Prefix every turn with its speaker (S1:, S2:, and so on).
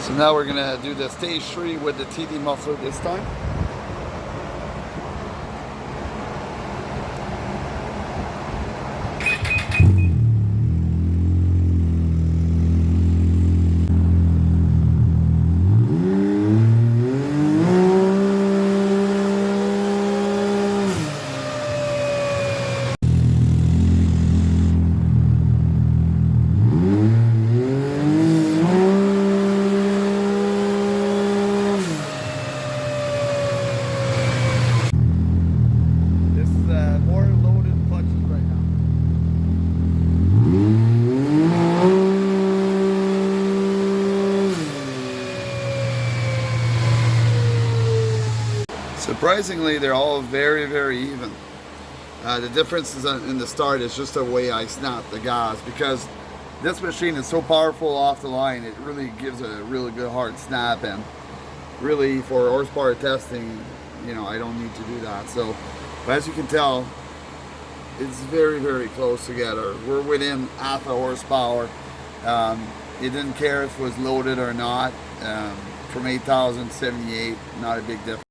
S1: So now we're gonna do the stage 3 with the TD muffler this time. More loaded clutches right now. Surprisingly, they're all very, very even. The difference is in the start is just the way I snap the gas, because this machine is so powerful off the line. It really gives a really good hard snap, and really for horsepower testing, you know, I don't need to do that. So, but as you can tell, it's very, very close together. We're within half a horsepower. It didn't care if it was loaded or not. From 8,078, not a big difference.